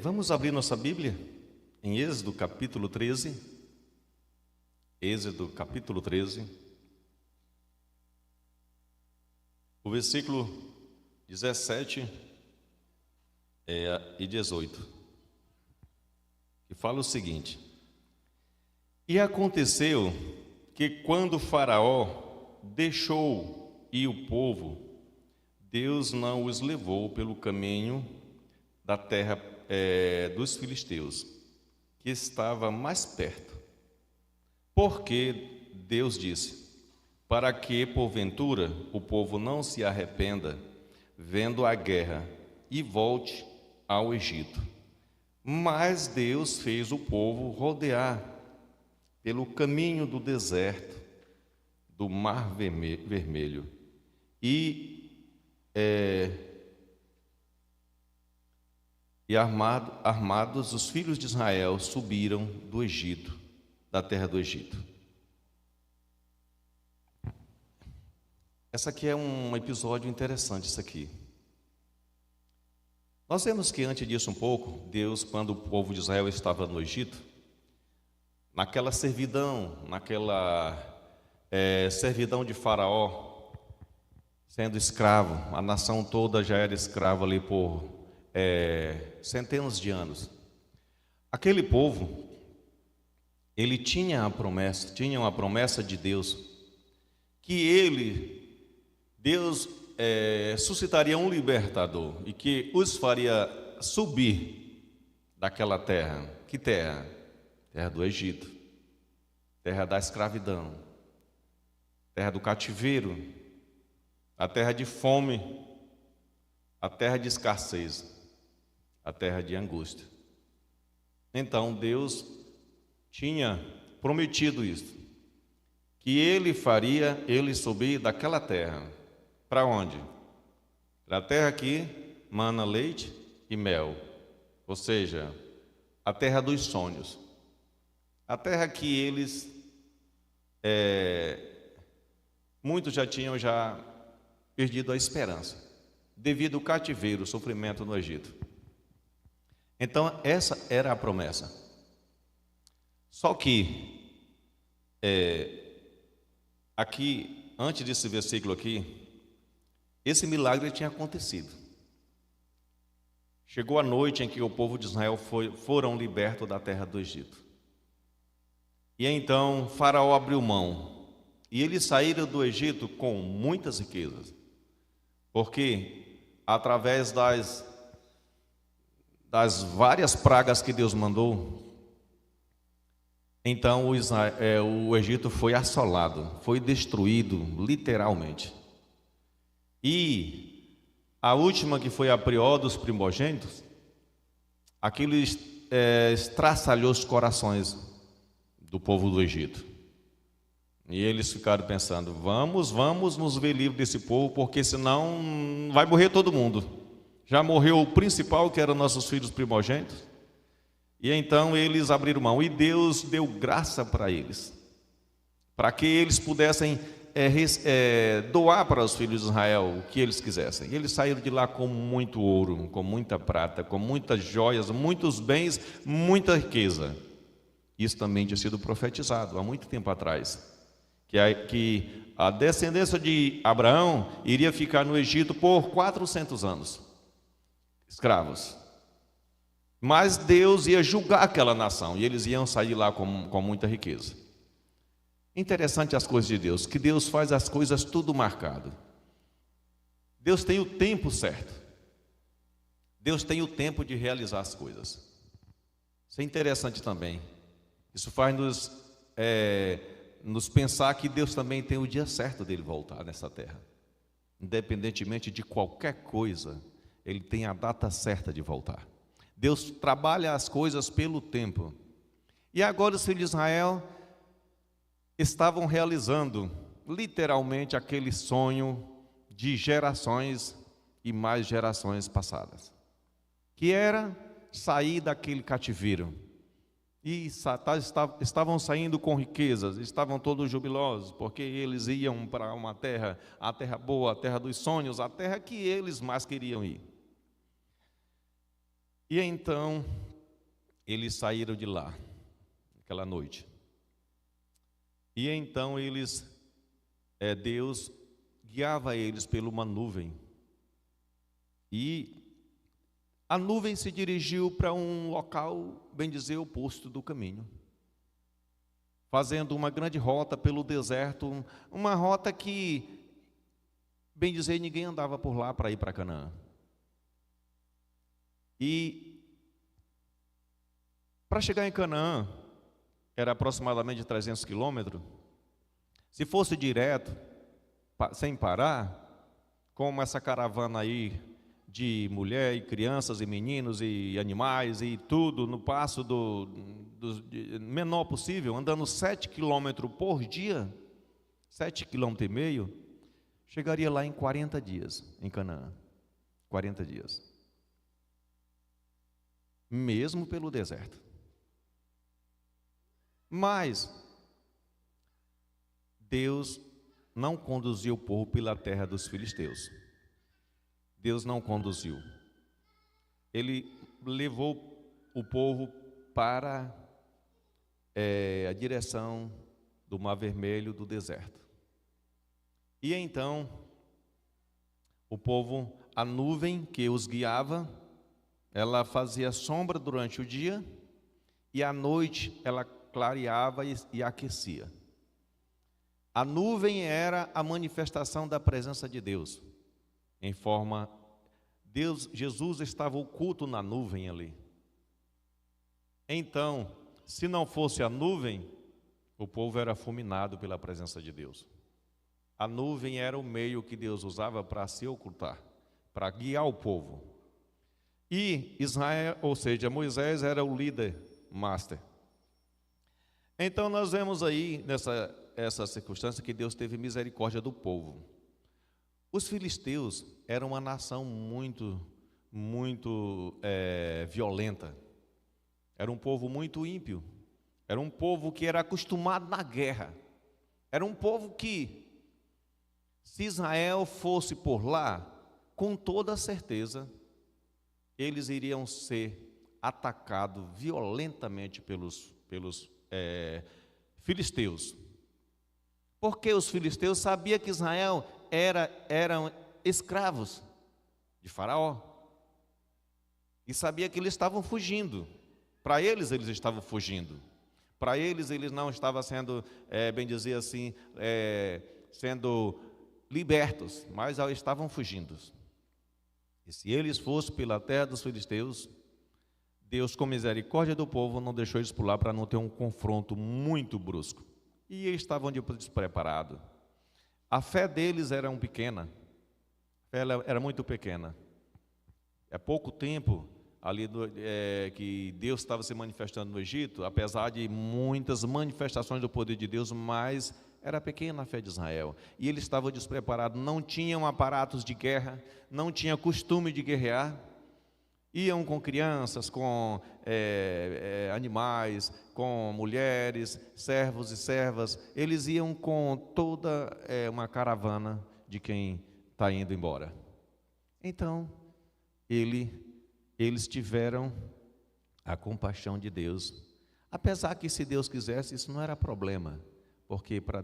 Vamos abrir nossa Bíblia em Êxodo capítulo 13. Êxodo capítulo 13. O versículo 17 e 18. Que fala o seguinte: E aconteceu que quando Faraó deixou ir o povo, Deus não os levou pelo caminho da terra dos filisteus, que estava mais perto. Porque Deus disse: para que, porventura, o povo não se arrependa, vendo a guerra, e volte ao Egito. Mas Deus fez o povo rodear pelo caminho do deserto, do Mar Vermelho, armados, os filhos de Israel subiram do Egito, da terra do Egito. Essa aqui é um episódio interessante, isso aqui. Nós vemos que antes disso um pouco, Deus, quando o povo de Israel estava no Egito, naquela servidão, servidão de Faraó, sendo escravo, a nação toda já era escrava ali por centenas de anos. Aquele povo, ele tinha uma promessa de Deus, que Deus suscitaria um libertador e que os faria subir daquela terra. Que terra? Terra do Egito, terra da escravidão, terra do cativeiro, a terra de fome, a terra de escassez, a terra de angústia. Então Deus tinha prometido isso, que Ele faria eles subir daquela terra. Para onde? Para a terra que mana leite e mel, ou seja, a terra dos sonhos, a terra que eles, muitos já tinham perdido a esperança, devido ao cativeiro, o sofrimento no Egito. Então, essa era a promessa. Só que, aqui, antes desse versículo aqui, esse milagre tinha acontecido. Chegou a noite em que o povo de Israel foram libertos da terra do Egito. E então Faraó abriu mão, e eles saíram do Egito com muitas riquezas, porque através das várias pragas que Deus mandou, então o Egito foi assolado, foi destruído literalmente. E a última, que foi a pior dos primogênitos, aquilo estraçalhou os corações do povo do Egito. E eles ficaram pensando: vamos nos ver livres desse povo, porque senão vai morrer todo mundo. Já morreu o principal, que eram nossos filhos primogênitos. E então eles abriram mão, e Deus deu graça para eles, para que eles pudessem doar para os filhos de Israel o que eles quisessem. E eles saíram de lá com muito ouro, com muita prata, com muitas joias, muitos bens, muita riqueza. Isso também tinha sido profetizado há muito tempo atrás, que a descendência de Abraão iria ficar no Egito por 400 anos, escravos. Mas Deus ia julgar aquela nação, e eles iam sair lá com muita riqueza. Interessante as coisas de Deus, que Deus faz as coisas tudo marcado. Deus tem o tempo certo. Deus tem o tempo de realizar as coisas. Isso é interessante também. Isso faz nos pensar que Deus também tem o dia certo dele voltar nessa terra. Independentemente de qualquer coisa, Ele tem a data certa de voltar. Deus trabalha as coisas pelo tempo. E agora os filhos de Israel estavam realizando literalmente aquele sonho de gerações e mais gerações passadas, que era sair daquele cativeiro. E estavam saindo com riquezas, estavam todos jubilosos, porque eles iam para uma terra, a terra boa, a terra dos sonhos, a terra que eles mais queriam ir. E então eles saíram de lá, aquela noite. E então Deus guiava eles por uma nuvem. E a nuvem se dirigiu para um local, bem dizer, oposto do caminho, fazendo uma grande rota pelo deserto, uma rota que, bem dizer, ninguém andava por lá para ir para Canaã. E para chegar em Canaã, era aproximadamente 300 quilômetros. Se fosse direto, sem parar, como essa caravana aí de mulher e crianças e meninos e animais e tudo no passo do menor possível, andando 7 quilômetros por dia, 7,5 quilômetros, chegaria lá em 40 dias, em Canaã. 40 dias. Mesmo pelo deserto. Mas Deus não conduziu o povo pela terra dos filisteus. Deus não conduziu. Ele levou o povo para a direção do Mar Vermelho, do deserto. E então, o povo, a nuvem que os guiava, ela fazia sombra durante o dia, e à noite ela clareava e aquecia. A nuvem era a manifestação da presença de Deus. Em forma, Jesus estava oculto na nuvem ali. Então, se não fosse a nuvem, o povo era fulminado pela presença de Deus. A nuvem era o meio que Deus usava para se ocultar, para guiar o povo. E Israel, ou seja, Moisés era o líder master. Então nós vemos aí essa circunstância que Deus teve misericórdia do povo. Os filisteus eram uma nação muito violenta. Era um povo muito ímpio. Era um povo que era acostumado na guerra. Era um povo que, se Israel fosse por lá, com toda certeza, eles iriam ser atacados violentamente pelos filisteus. Porque os filisteus sabiam que Israel eram escravos de Faraó. E sabia que eles estavam fugindo. Para eles estavam fugindo. Para eles não estavam sendo, bem dizer assim, sendo libertos, mas estavam fugindo. E se eles fossem pela terra dos filisteus, Deus, com misericórdia do povo, não deixou eles pular para não ter um confronto muito brusco. E eles estavam despreparados. A fé deles era pequena. A fé era muito pequena. É pouco tempo ali que Deus estava se manifestando no Egito, apesar de muitas manifestações do poder de Deus, mas era pequena a fé de Israel. E eles estavam despreparados, não tinham aparatos de guerra, não tinham costume de guerrear. Iam com crianças, com animais, com mulheres, servos e servas. Eles iam com toda uma caravana de quem está indo embora. Então, eles tiveram a compaixão de Deus. Apesar que, se Deus quisesse, isso não era problema.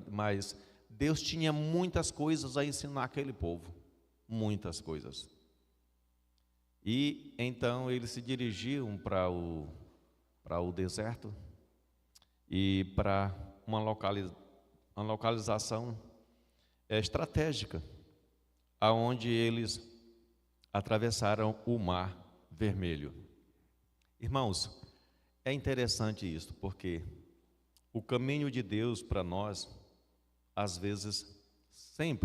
Mas Deus tinha muitas coisas a ensinar aquele povo. Muitas coisas. E então eles se dirigiam para o deserto e para uma localização estratégica, aonde eles atravessaram o Mar Vermelho. Irmãos, é interessante isso, porque o caminho de Deus para nós, às vezes,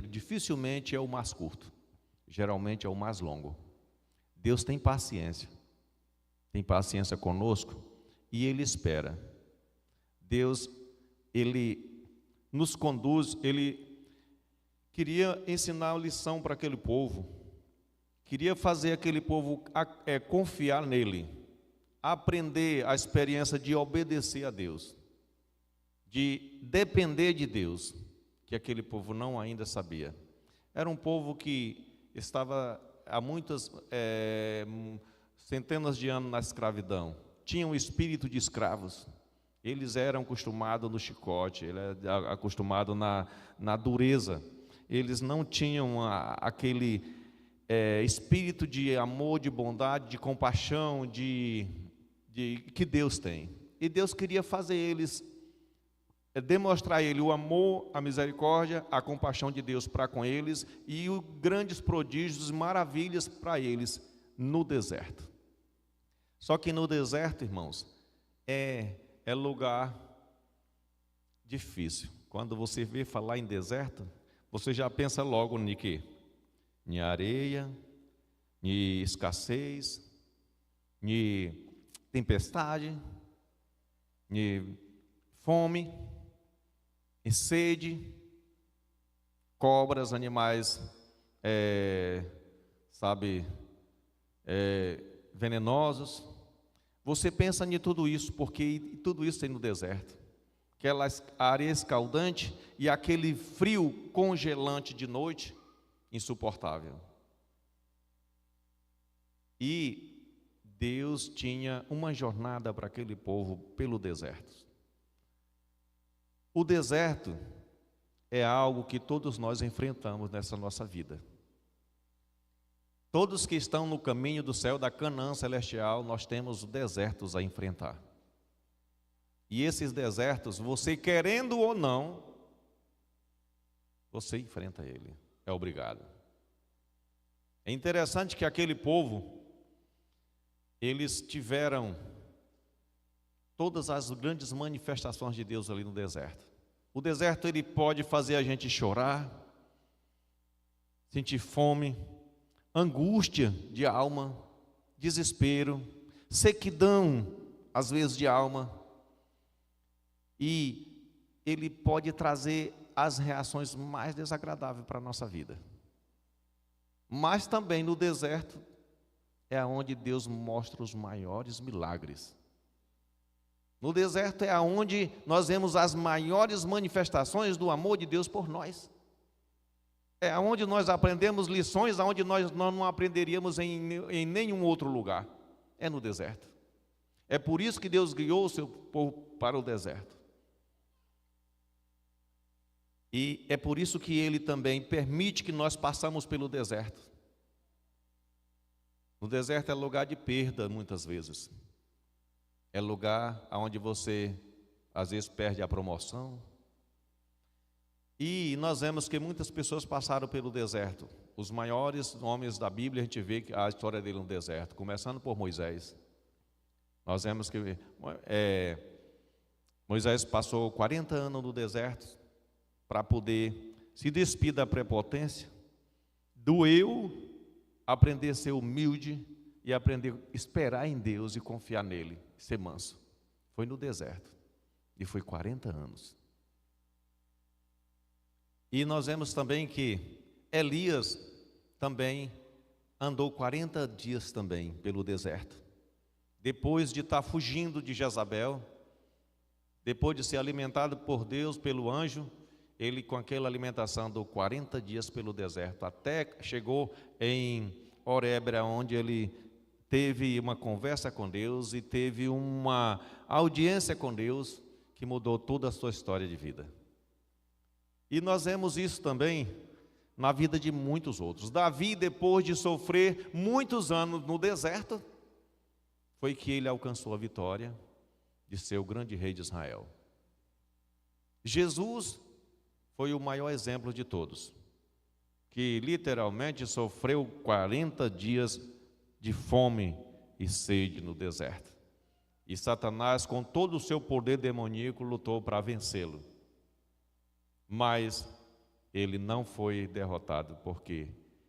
dificilmente é o mais curto, geralmente é o mais longo. Deus tem paciência conosco e Ele espera. Deus, Ele nos conduz, Ele queria ensinar a lição para aquele povo, queria fazer aquele povo confiar nele, aprender a experiência de obedecer a Deus, de depender de Deus, que aquele povo não ainda sabia. Era um povo que estava há muitas centenas de anos na escravidão, tinham espírito de escravos. Eles eram acostumados no chicote, ele era acostumado na dureza. Eles não tinham aquele espírito de amor, de bondade, de compaixão, que Deus tem. E Deus queria fazer eles, demonstrar a ele o amor, a misericórdia, a compaixão de Deus para com eles e os grandes prodígios, maravilhas para eles no deserto. Só que no deserto, irmãos, é lugar difícil. Quando você vê falar em deserto, você já pensa logo em quê? Em areia, em escassez, em tempestade, em fome, em sede, cobras, animais, venenosos. Você pensa em tudo isso, porque tudo isso tem no deserto. Aquela areia escaldante e aquele frio congelante de noite, insuportável. E Deus tinha uma jornada para aquele povo pelo deserto. O deserto é algo que todos nós enfrentamos nessa nossa vida. Todos que estão no caminho do céu, da Canaã celestial, nós temos desertos a enfrentar. E esses desertos, você querendo ou não, você enfrenta ele, é obrigado. É interessante que aquele povo, eles tiveram todas as grandes manifestações de Deus ali no deserto. O deserto, ele pode fazer a gente chorar, sentir fome, angústia de alma, desespero, sequidão, às vezes, de alma. E ele pode trazer as reações mais desagradáveis para a nossa vida. Mas também no deserto é onde Deus mostra os maiores milagres. No deserto é onde nós vemos as maiores manifestações do amor de Deus por nós. É onde nós aprendemos lições onde nós não aprenderíamos em nenhum outro lugar. É no deserto. É por isso que Deus guiou o seu povo para o deserto. E é por isso que Ele também permite que nós passamos pelo deserto. O deserto é lugar de perda, muitas vezes. É lugar onde você, às vezes, perde a promoção. E nós vemos que muitas pessoas passaram pelo deserto. Os maiores homens da Bíblia, a gente vê a história dele no deserto, começando por Moisés. Nós vemos que Moisés passou 40 anos no deserto para poder se despir da prepotência, do eu, aprender a ser humilde e aprender a esperar em Deus e confiar nele, ser manso. Foi no deserto. E foi 40 anos. E nós vemos também que Elias também andou 40 dias também pelo deserto. Depois de estar fugindo de Jezabel, depois de ser alimentado por Deus, pelo anjo, ele com aquela alimentação andou 40 dias pelo deserto, até chegou em Horebe, onde ele teve uma conversa com Deus e teve uma audiência com Deus que mudou toda a sua história de vida. E nós vemos isso também na vida de muitos outros. Davi, depois de sofrer muitos anos no deserto, foi que ele alcançou a vitória de ser o grande rei de Israel. Jesus foi o maior exemplo de todos, que literalmente sofreu 40 dias de fome e sede no deserto. E Satanás, com todo o seu poder demoníaco, lutou para vencê-lo. Mas ele não foi derrotado, porque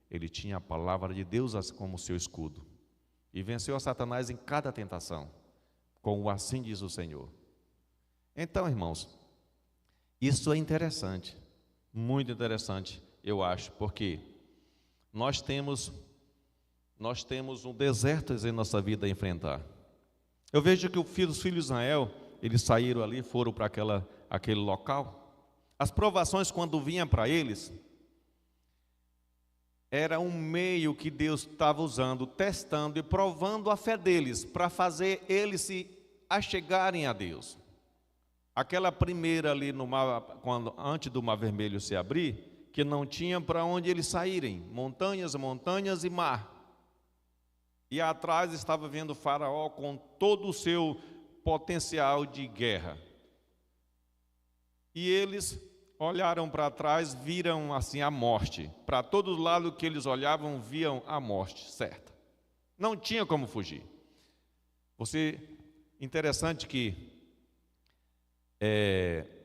ele tinha a palavra de Deus como seu escudo. E venceu a Satanás em cada tentação, com o assim diz o Senhor. Então, irmãos, isso é interessante, muito interessante, eu acho, porque nós temos um deserto em nossa vida a enfrentar. Eu vejo que os filhos de Israel, eles saíram ali, foram para aquele local. As provações, quando vinham para eles, era um meio que Deus estava usando, testando e provando a fé deles, para fazer eles se achegarem a Deus. Aquela primeira ali no mar, antes do Mar Vermelho se abrir, que não tinha para onde eles saírem, montanhas, montanhas e mar. E atrás estava vendo Faraó com todo o seu potencial de guerra. E eles olharam para trás, viram assim a morte. Para todo lado que eles olhavam, viam a morte certa. Não tinha como fugir. Interessante que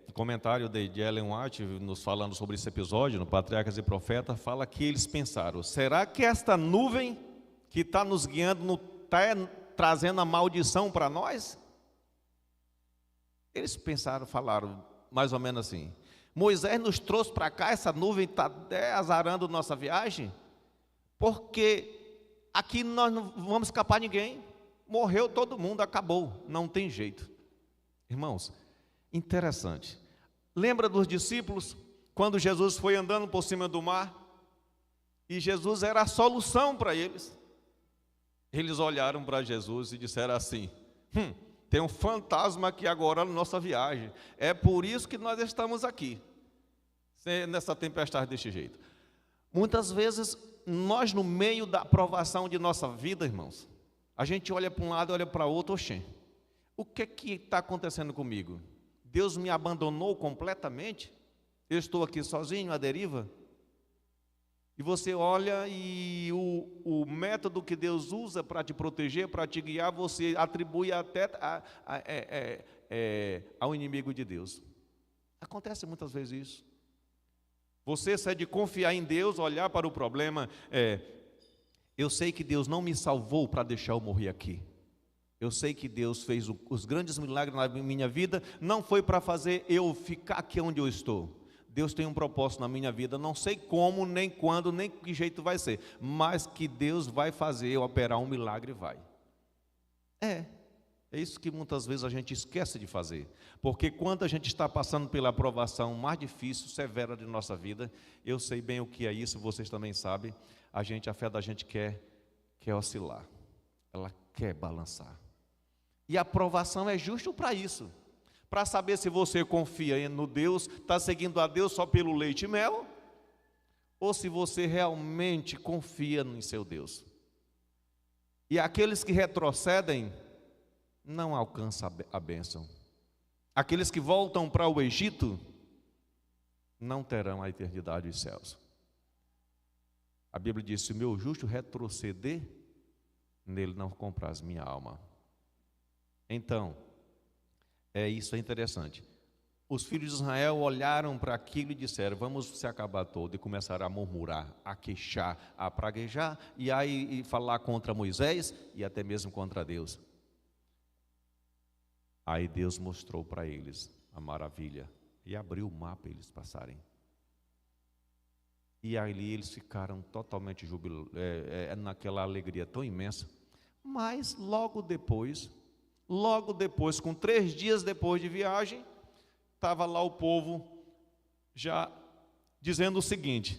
o comentário de Ellen White, nos falando sobre esse episódio, no Patriarcas e Profetas, fala que eles pensaram: será que esta nuvem que está nos guiando está trazendo a maldição para nós? Eles pensaram, falaram mais ou menos assim: Moisés nos trouxe para cá, essa nuvem está azarando nossa viagem, porque aqui nós não vamos escapar ninguém, morreu todo mundo, acabou, não tem jeito. Irmãos, interessante, lembra dos discípulos, quando Jesus foi andando por cima do mar, e Jesus era a solução para eles. Eles olharam para Jesus e disseram assim: tem um fantasma aqui agora na nossa viagem, é por isso que nós estamos aqui, nessa tempestade deste jeito. Muitas vezes, nós no meio da provação de nossa vida, irmãos, a gente olha para um lado e olha para outro, oxê, o que está acontecendo comigo? Deus me abandonou completamente? Eu estou aqui sozinho, à deriva? E você olha e o método que Deus usa para te proteger, para te guiar, você atribui até ao inimigo de Deus. Acontece muitas vezes isso. Você, se é de confiar em Deus, olhar para o problema, eu sei que Deus não me salvou para deixar eu morrer aqui. Eu sei que Deus fez os grandes milagres na minha vida, não foi para fazer eu ficar aqui onde eu estou. Deus tem um propósito na minha vida, não sei como, nem quando, nem que jeito vai ser, mas que Deus vai fazer eu operar um milagre, vai. É isso que muitas vezes a gente esquece de fazer, porque quando a gente está passando pela provação mais difícil, severa de nossa vida, eu sei bem o que é isso, vocês também sabem, a fé da gente quer oscilar, ela quer balançar. E a provação é justo para isso, para saber se você confia no Deus, está seguindo a Deus só pelo leite e mel, ou se você realmente confia em seu Deus. E aqueles que retrocedem não alcançam a bênção. Aqueles que voltam para o Egito não terão a eternidade dos céus. A Bíblia diz: se o meu justo retroceder, nele não compraz minha alma. Então, isso é interessante. Os filhos de Israel olharam para aquilo e disseram: vamos se acabar todo, e começaram a murmurar, a queixar, a praguejar, e falar contra Moisés e até mesmo contra Deus. Aí Deus mostrou para eles a maravilha e abriu o mar para eles passarem. E ali eles ficaram totalmente jubilados, naquela alegria tão imensa. Mas logo depois, com 3 dias depois de viagem, estava lá o povo já dizendo o seguinte: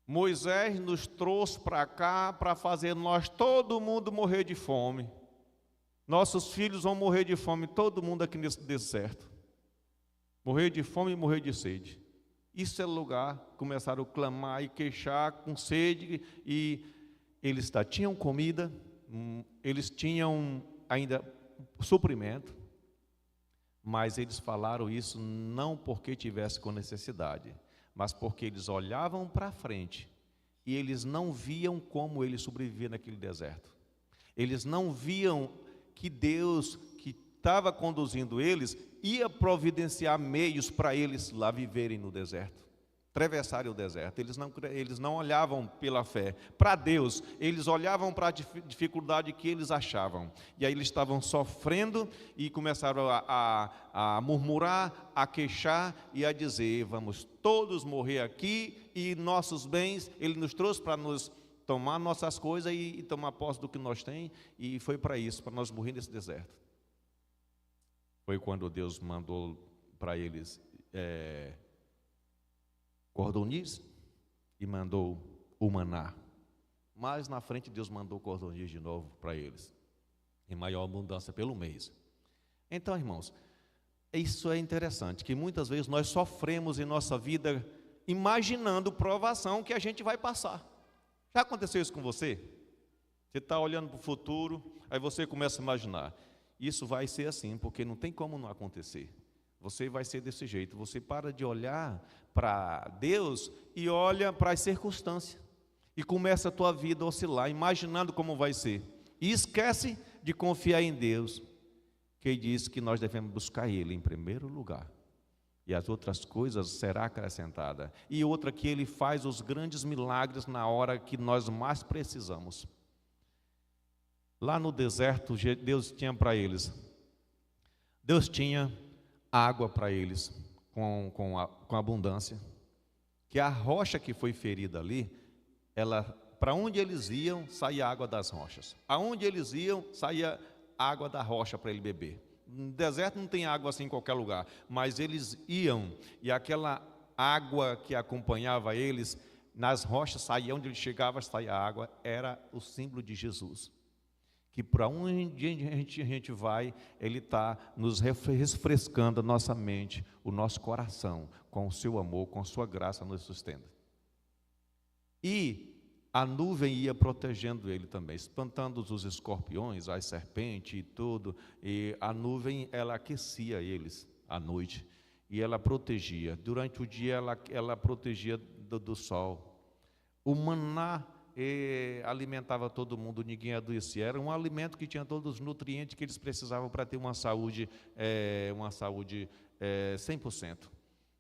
Moisés nos trouxe para cá para fazer nós todo mundo morrer de fome. Nossos filhos vão morrer de fome, todo mundo aqui nesse deserto. Morrer de fome e morrer de sede. Isso é lugar, começaram a clamar e queixar com sede, e eles tinham comida, eles tinham ainda suprimento, mas eles falaram isso não porque tivessem com necessidade, mas porque eles olhavam para frente e eles não viam como eles sobreviviam naquele deserto. Eles não viam que Deus, que estava conduzindo eles, ia providenciar meios para eles lá viverem no deserto, atravessarem o deserto. Eles não olhavam pela fé para Deus, eles olhavam para a dificuldade que eles achavam. E aí eles estavam sofrendo e começaram a murmurar, a queixar e a dizer: vamos todos morrer aqui, e nossos bens, Ele nos trouxe para nos tomar nossas coisas e tomar posse do que nós temos, e foi para isso, para nós morrer nesse deserto. Foi quando Deus mandou para eles cordoniz, e mandou o maná. Mas na frente Deus mandou cordões de novo para eles, em maior abundância pelo mês. Então, irmãos, isso é interessante, que muitas vezes nós sofremos em nossa vida imaginando provação que a gente vai passar. Já aconteceu isso com você? Você está olhando para o futuro, aí você começa a imaginar, isso vai ser assim, porque não tem como não acontecer. Você vai ser desse jeito. Você para de olhar para Deus e olha para as circunstâncias. E começa a tua vida a oscilar, imaginando como vai ser. E esquece de confiar em Deus, que diz que nós devemos buscar Ele em primeiro lugar. E as outras coisas será acrescentada. E outra, que Ele faz os grandes milagres na hora que nós mais precisamos. Lá no deserto, Deus tinha para eles. Deus tinha água para eles, com abundância. Que a rocha que foi ferida ali, para onde eles iam, saía água das rochas. Aonde eles iam, saía água da rocha para ele beber. No deserto não tem água assim em qualquer lugar, mas eles iam, e aquela água que acompanhava eles, nas rochas saía, onde ele chegava, saía água, era o símbolo de Jesus. Que para onde a gente vai, Ele está nos refrescando a nossa mente, o nosso coração, com o seu amor, com a sua graça nos sustenta. E a nuvem ia protegendo ele também, espantando os escorpiões, as serpentes e tudo. E a nuvem, ela aquecia eles à noite e ela protegia. Durante o dia, ela protegia do sol. O maná alimentava todo mundo, ninguém adoecia. Era um alimento que tinha todos os nutrientes que eles precisavam para ter uma saúde 100%.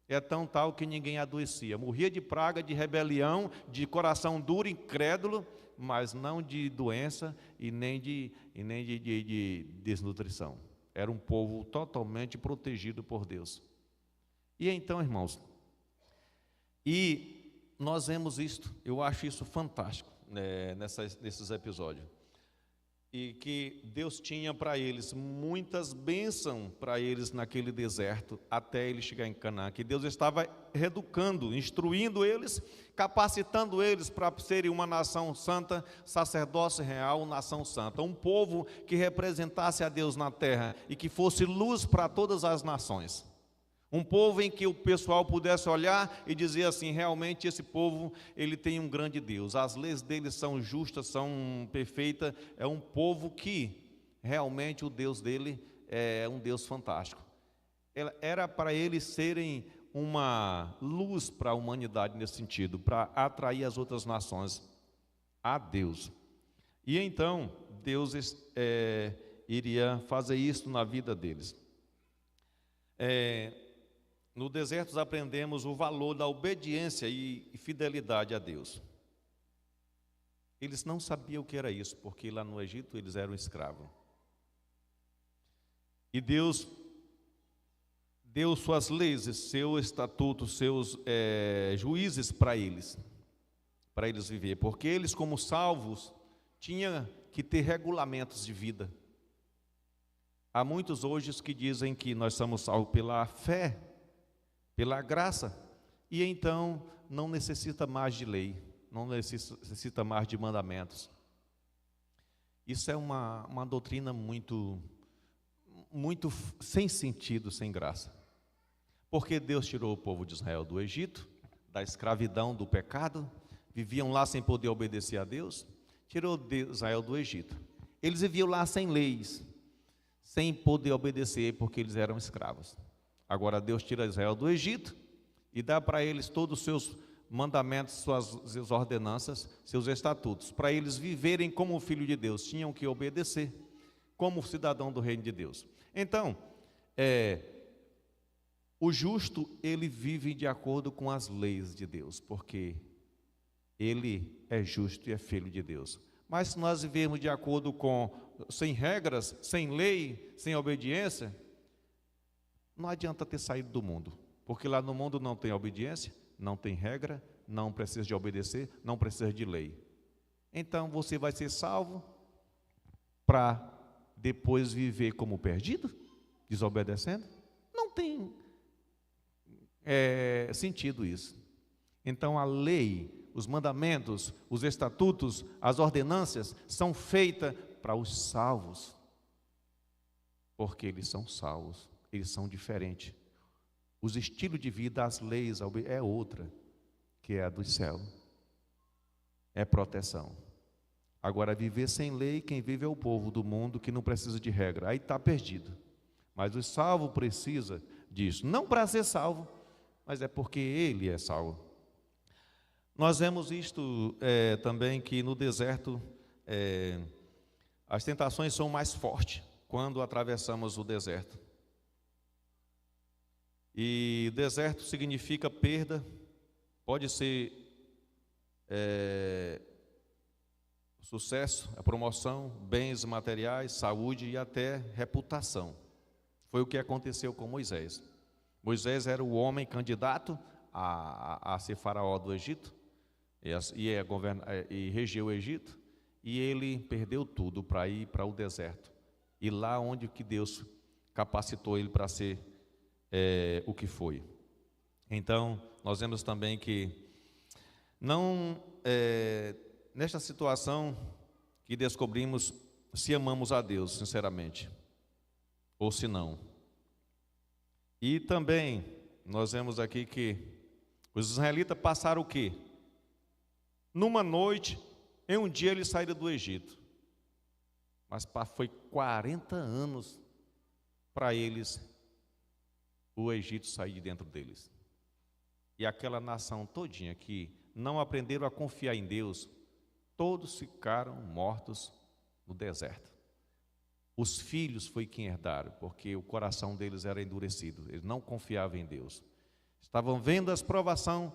É tão tal que ninguém adoecia. Morria de praga, de rebelião, de coração duro, incrédulo, mas não de doença e nem de desnutrição. Era um povo totalmente protegido por Deus. E então, irmãos, e nós vemos isto, eu acho isso fantástico, nesses episódios. E que Deus tinha para eles muitas bênçãos para eles naquele deserto, até ele chegar em Canaã, que Deus estava reeducando, instruindo eles, capacitando eles para serem uma nação santa, sacerdócio real, nação santa, um povo que representasse a Deus na terra e que fosse luz para todas as nações. Um povo em que o pessoal pudesse olhar e dizer assim, realmente esse povo, ele tem um grande Deus, as leis dele são justas, são perfeitas, é um povo que realmente o Deus dele é um Deus fantástico. Era para eles serem uma luz para a humanidade nesse sentido, para atrair as outras nações a Deus. E então, Deus iria fazer isso na vida deles. No deserto aprendemos o valor da obediência e fidelidade a Deus. Eles não sabiam o que era isso, porque lá no Egito eles eram escravos. E Deus deu suas leis, seu estatuto, seus juízes para eles viver. Porque eles, como salvos, tinham que ter regulamentos de vida. Há muitos hoje que dizem que nós somos salvos pela fé, pela graça, e então não necessita mais de lei, não necessita mais de mandamentos. Isso é uma doutrina muito sem sentido, sem graça. Porque Deus tirou o povo de Israel do Egito, da escravidão, do pecado, viviam lá sem poder obedecer a Deus, tirou Israel do Egito. Eles viviam lá sem leis, sem poder obedecer, porque eles eram escravos. Agora Deus tira Israel do Egito e dá para eles todos os seus mandamentos, suas ordenanças, seus estatutos, para eles viverem como filho de Deus, tinham que obedecer, como cidadão do reino de Deus. Então, o justo, ele vive de acordo com as leis de Deus, porque ele é justo e é filho de Deus. Mas se nós vivermos de acordo sem regras, sem lei, sem obediência, não adianta ter saído do mundo, porque lá no mundo não tem obediência, não tem regra, não precisa de obedecer, não precisa de lei. Então você vai ser salvo para depois viver como perdido, desobedecendo? Não tem sentido isso. Então a lei, os mandamentos, os estatutos, as ordenanças são feitas para os salvos, porque eles são salvos, eles são diferentes. Os estilos de vida, as leis, é outra, que é a do céu, é proteção. Agora, viver sem lei, quem vive é o povo do mundo que não precisa de regra, aí está perdido. Mas o salvo precisa disso, não para ser salvo, mas é porque ele é salvo. Nós vemos isto também, que no deserto as tentações são mais fortes quando atravessamos o deserto. E deserto significa perda, pode ser sucesso, a promoção, bens materiais, saúde e até reputação. Foi o que aconteceu com Moisés. Moisés era o homem candidato a ser faraó do Egito e reger o Egito, e ele perdeu tudo para ir para o deserto. E lá onde que Deus capacitou ele para ser o que foi. Então, nós vemos também que nesta situação que descobrimos se amamos a Deus, sinceramente, ou se não. E também, nós vemos aqui que os israelitas passaram o quê? Numa noite, em um dia eles saíram do Egito. Mas foi 40 anos para eles, o Egito sair de dentro deles. E aquela nação todinha que não aprenderam a confiar em Deus, todos ficaram mortos no deserto. Os filhos foi quem herdaram, porque o coração deles era endurecido, eles não confiavam em Deus. Estavam vendo as provações,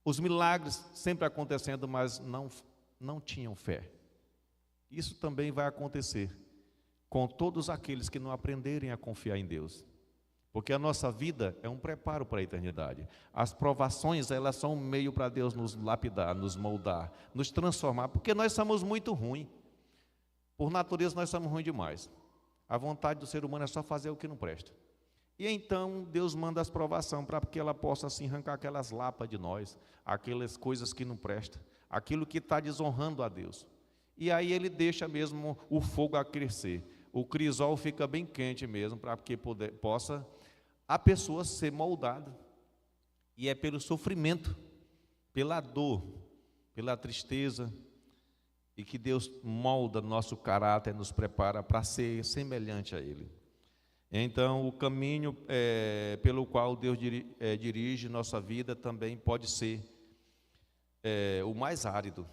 os milagres sempre acontecendo, mas não tinham fé. Isso também vai acontecer com todos aqueles que não aprenderem a confiar em Deus. Porque a nossa vida é um preparo para a eternidade. As provações, elas são um meio para Deus nos lapidar, nos moldar, nos transformar, porque nós somos muito ruins. Por natureza, nós somos ruins demais. A vontade do ser humano é só fazer o que não presta. E então, Deus manda as provações para que ela possa assim arrancar aquelas lapas de nós, aquelas coisas que não prestam, aquilo que está desonrando a Deus. E aí Ele deixa mesmo o fogo a crescer. O crisol fica bem quente mesmo, para que possa a pessoa ser moldada. E é pelo sofrimento, pela dor, pela tristeza, e que Deus molda nosso caráter, nos prepara para ser semelhante a Ele. Então, o caminho pelo qual Deus dirige nossa vida também pode ser o mais árido.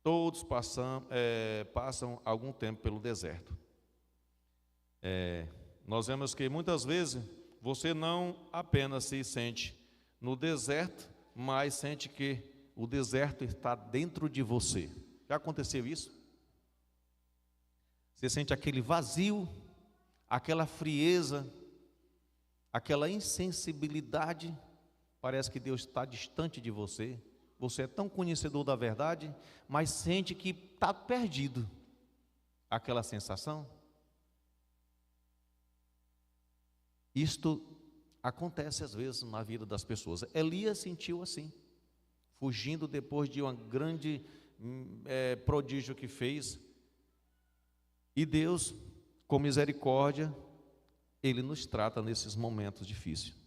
Todos passam algum tempo pelo deserto. Nós vemos que muitas vezes você não apenas se sente no deserto, mas sente que o deserto está dentro de você. Já aconteceu isso? Você sente aquele vazio, aquela frieza, aquela insensibilidade. Parece que Deus está distante de você. Você é tão conhecedor da verdade, mas sente que está perdido. Aquela sensação. Isto acontece às vezes na vida das pessoas. Elias sentiu assim, fugindo depois de um grande prodígio que fez. E Deus, com misericórdia, Ele nos trata nesses momentos difíceis.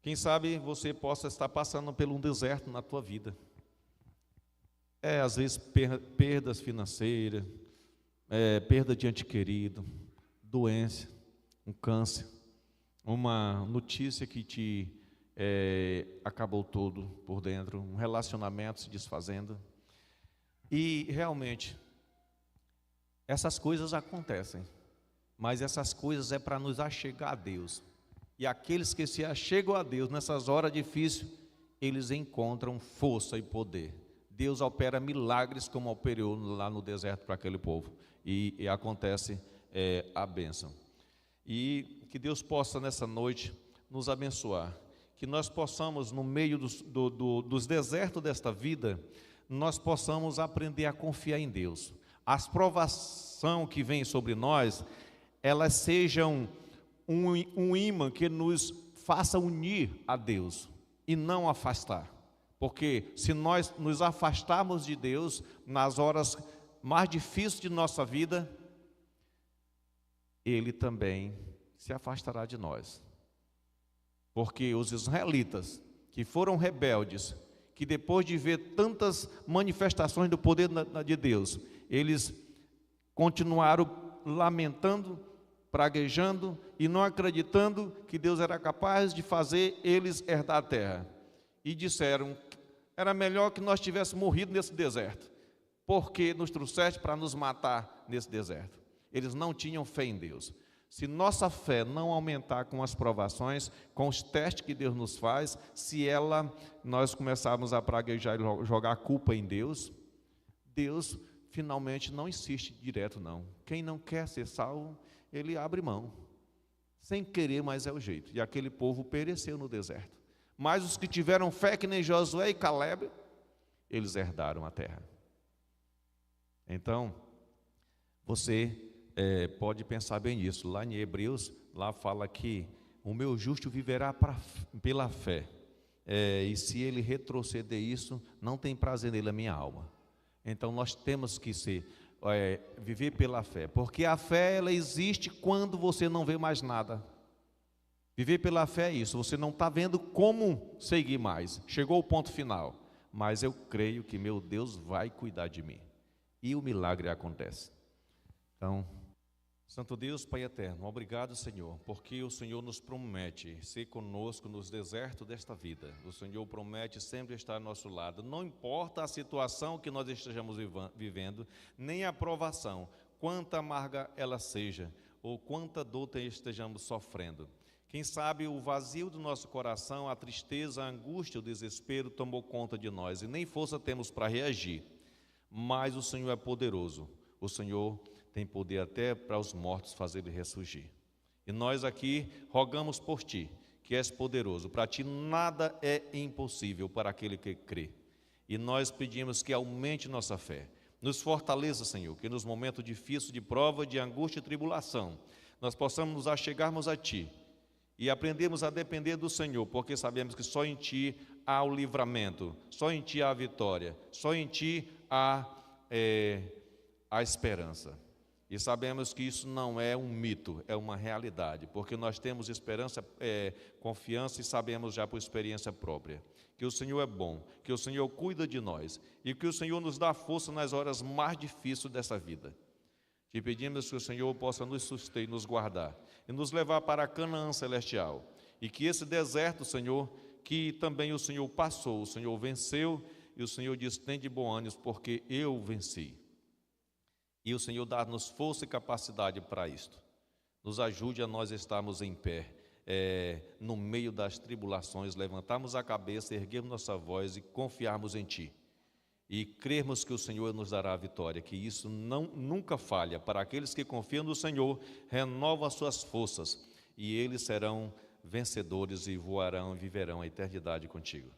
Quem sabe você possa estar passando por um deserto na tua vida. Às vezes perdas financeiras, perda de ente querido, doença, um câncer, uma notícia que te acabou tudo por dentro, um relacionamento se desfazendo. E realmente, essas coisas acontecem, mas essas coisas é para nos achegar a Deus. E aqueles que se achegam a Deus nessas horas difíceis, eles encontram força e poder. Deus opera milagres como operou lá no deserto para aquele povo. E acontece a bênção. E que Deus possa nessa noite nos abençoar. Que nós possamos, no meio dos desertos desta vida, nós possamos aprender a confiar em Deus. As provações que vêm sobre nós, elas sejam um imã que nos faça unir a Deus e não afastar. Porque se nós nos afastarmos de Deus nas horas mais difíceis de nossa vida, Ele também se afastará de nós. Porque os israelitas, que foram rebeldes, que depois de ver tantas manifestações do poder de Deus, eles continuaram lamentando, praguejando e não acreditando que Deus era capaz de fazer eles herdar a terra. E disseram: era melhor que nós tivéssemos morrido nesse deserto, porque nos trouxeste para nos matar nesse deserto. Eles não tinham fé em Deus. Se nossa fé não aumentar com as provações, com os testes que Deus nos faz, se nós começarmos a praguejar e jogar a culpa em Deus, Deus finalmente não insiste direto não. Quem não quer ser salvo, ele abre mão. Sem querer, mas é o jeito. E aquele povo pereceu no deserto. Mas os que tiveram fé, que nem Josué e Caleb, eles herdaram a terra. Então, você pode pensar bem nisso. Lá em Hebreus, lá fala que o meu justo viverá pela fé. E se ele retroceder isso, não tem prazer nele a minha alma. Então nós temos que viver pela fé. Porque a fé, ela existe quando você não vê mais nada. Viver pela fé é isso. Você não está vendo como seguir mais. Chegou o ponto final. Mas eu creio que meu Deus vai cuidar de mim. E o milagre acontece. Então, Santo Deus, Pai eterno, obrigado, Senhor, porque o Senhor nos promete ser conosco nos desertos desta vida. O Senhor promete sempre estar ao nosso lado. Não importa a situação que nós estejamos vivendo, nem a provação, quanta amarga ela seja, ou quanta dor estejamos sofrendo. Quem sabe o vazio do nosso coração, a tristeza, a angústia, o desespero tomou conta de nós e nem força temos para reagir. Mas o Senhor é poderoso. O Senhor tem poder até para os mortos fazer ele ressurgir. E nós aqui rogamos por Ti, que és poderoso. Para Ti nada é impossível para aquele que crê. E nós pedimos que aumente nossa fé. Nos fortaleça, Senhor, que nos momentos difíceis de prova, de angústia e tribulação, nós possamos nos achegarmos a Ti e aprendemos a depender do Senhor, porque sabemos que só em Ti há o livramento, só em Ti há a vitória, só em Ti há a esperança. E sabemos que isso não é um mito, é uma realidade, porque nós temos esperança, confiança e sabemos já por experiência própria que o Senhor é bom, que o Senhor cuida de nós e que o Senhor nos dá força nas horas mais difíceis dessa vida. Te pedimos que o Senhor possa nos suster, nos guardar e nos levar para a Canaã celestial, e que esse deserto, Senhor, que também o Senhor passou, o Senhor venceu, e o Senhor diz: tem de bom ânimo, porque eu venci. E o Senhor dá-nos força e capacidade para isto. Nos ajude a nós estarmos em pé, no meio das tribulações, levantarmos a cabeça, erguermos nossa voz e confiarmos em Ti. E crermos que o Senhor nos dará a vitória, que isso nunca falha. Para aqueles que confiam no Senhor, renova as suas forças, e eles serão vencedores e voarão e viverão a eternidade contigo.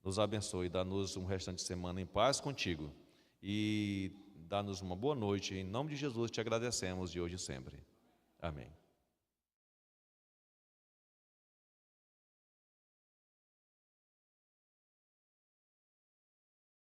Nos abençoe, dá-nos um restante de semana em paz contigo. E dá-nos uma boa noite. Em nome de Jesus te agradecemos de hoje e sempre. Amém.